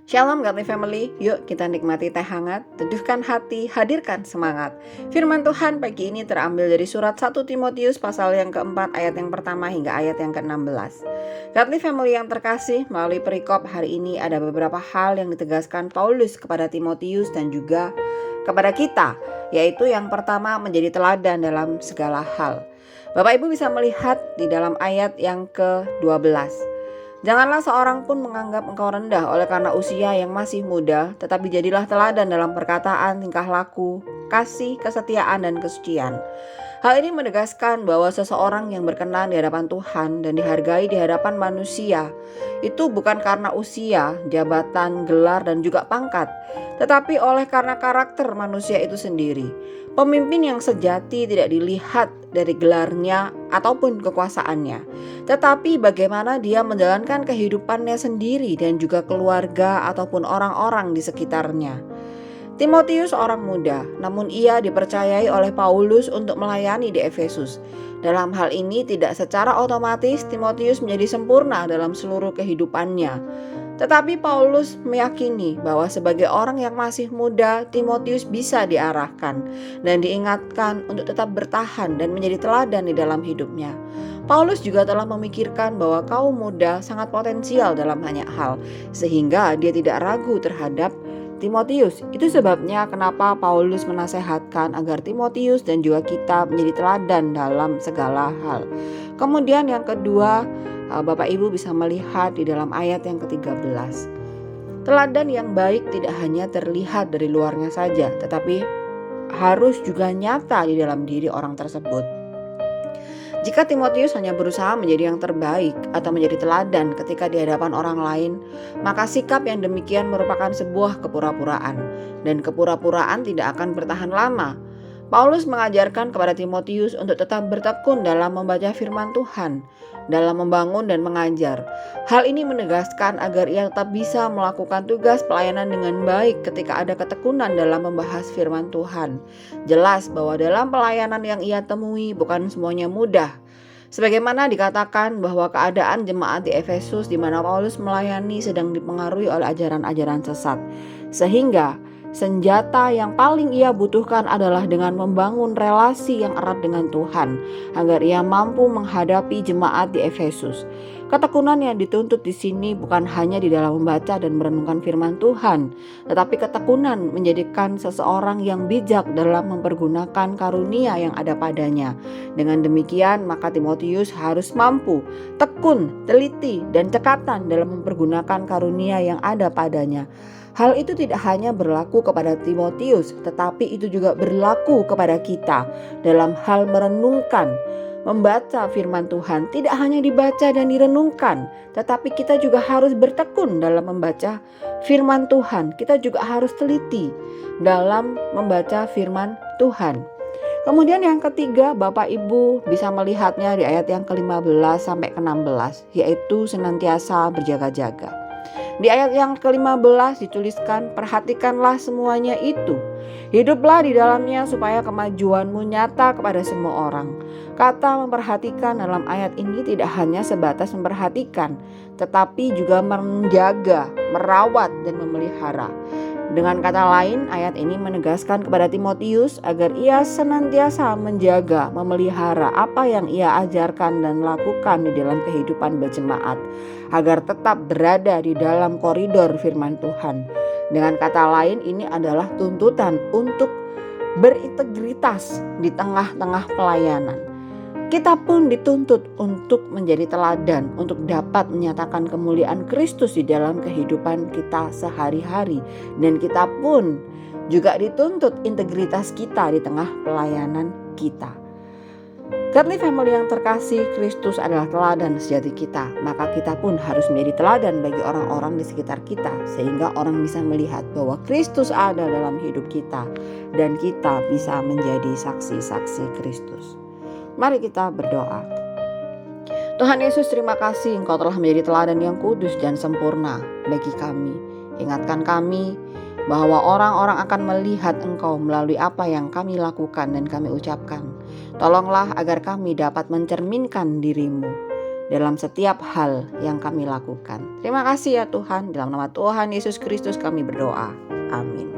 Shalom Godly Family, yuk kita nikmati teh hangat, teduhkan hati, hadirkan semangat. Firman Tuhan pagi ini terambil dari surat 1 Timotius pasal yang keempat ayat yang pertama hingga ayat yang ke-16. Godly Family yang terkasih, melalui perikop hari ini ada beberapa hal yang ditegaskan Paulus kepada Timotius dan juga kepada kita, yaitu yang pertama menjadi teladan dalam segala hal. Bapak Ibu bisa melihat di dalam ayat yang ke-12. Janganlah seorang pun menganggap engkau rendah oleh karena usia yang masih muda, tetapi jadilah teladan dalam perkataan, tingkah laku, kasih, kesetiaan, dan kesucian. Hal ini menegaskan bahwa seseorang yang berkenan di hadapan Tuhan dan dihargai di hadapan manusia itu bukan karena usia, jabatan, gelar, dan juga pangkat, tetapi oleh karena karakter manusia itu sendiri. Pemimpin yang sejati tidak dilihat dari gelarnya ataupun kekuasaannya, tetapi bagaimana dia menjalankan kehidupannya sendiri dan juga keluarga ataupun orang-orang di sekitarnya. Timotius orang muda, namun ia dipercayai oleh Paulus untuk melayani di Efesus. Dalam hal ini tidak secara otomatis Timotius menjadi sempurna dalam seluruh kehidupannya. Tetapi Paulus meyakini bahwa sebagai orang yang masih muda, Timotius bisa diarahkan dan diingatkan untuk tetap bertahan dan menjadi teladan di dalam hidupnya. Paulus juga telah memikirkan bahwa kaum muda sangat potensial dalam banyak hal, sehingga dia tidak ragu terhadap Timotius. Itu sebabnya kenapa Paulus menasehatkan agar Timotius dan juga kita menjadi teladan dalam segala hal. Kemudian yang kedua, Bapak Ibu bisa melihat di dalam ayat yang ke-13. Teladan yang baik tidak hanya terlihat dari luarnya saja, tetapi harus juga nyata di dalam diri orang tersebut. Jika Timotius hanya berusaha menjadi yang terbaik atau menjadi teladan ketika di hadapan orang lain, maka sikap yang demikian merupakan sebuah kepura-puraan, dan kepura-puraan tidak akan bertahan lama. Paulus mengajarkan kepada Timotius untuk tetap bertekun dalam membaca firman Tuhan, dalam membangun dan mengajar. Hal ini menegaskan agar ia tetap bisa melakukan tugas pelayanan dengan baik ketika ada ketekunan dalam membahas firman Tuhan. Jelas bahwa dalam pelayanan yang ia temui bukan semuanya mudah. Sebagaimana dikatakan bahwa keadaan jemaat di Efesus di mana Paulus melayani sedang dipengaruhi oleh ajaran-ajaran sesat. Sehingga senjata yang paling ia butuhkan adalah dengan membangun relasi yang erat dengan Tuhan agar ia mampu menghadapi jemaat di Efesus. Ketekunan yang dituntut di sini bukan hanya di dalam membaca dan merenungkan firman Tuhan, tetapi ketekunan menjadikan seseorang yang bijak dalam mempergunakan karunia yang ada padanya. Dengan demikian, maka Timotius harus mampu, tekun, teliti, dan cekatan dalam mempergunakan karunia yang ada padanya. Hal itu tidak hanya berlaku kepada Timotius, tetapi itu juga berlaku kepada kita dalam hal merenungkan, membaca firman Tuhan. Tidak hanya dibaca dan direnungkan, tetapi kita juga harus bertekun dalam membaca firman Tuhan. Kita juga harus teliti dalam membaca firman Tuhan. Kemudian yang ketiga, Bapak Ibu bisa melihatnya di ayat yang ke-15 sampai ke-16, yaitu senantiasa berjaga-jaga. Di ayat yang ke-15 dituliskan, perhatikanlah semuanya itu. Hiduplah di dalamnya supaya kemajuanmu nyata kepada semua orang. Kata memperhatikan dalam ayat ini tidak hanya sebatas memperhatikan, tetapi juga menjaga, merawat, dan memelihara. Dengan kata lain, ayat ini menegaskan kepada Timotius agar ia senantiasa menjaga, memelihara apa yang ia ajarkan dan lakukan di dalam kehidupan berjemaat, agar tetap berada di dalam koridor firman Tuhan. Dengan kata lain, ini adalah tuntutan untuk berintegritas di tengah-tengah pelayanan. Kita pun dituntut untuk menjadi teladan, untuk dapat menyatakan kemuliaan Kristus di dalam kehidupan kita sehari-hari. Dan kita pun juga dituntut integritas kita di tengah pelayanan kita. Godly Family yang terkasih, Kristus adalah teladan sejati kita. Maka kita pun harus menjadi teladan bagi orang-orang di sekitar kita, sehingga orang bisa melihat bahwa Kristus ada dalam hidup kita, dan kita bisa menjadi saksi-saksi Kristus. Mari kita berdoa. Tuhan Yesus, terima kasih Engkau telah menjadi teladan yang kudus dan sempurna bagi kami. Ingatkan kami bahwa orang-orang akan melihat Engkau melalui apa yang kami lakukan dan kami ucapkan. Tolonglah agar kami dapat mencerminkan diri-Mu dalam setiap hal yang kami lakukan. Terima kasih ya Tuhan, dalam nama Tuhan Yesus Kristus kami berdoa. Amin.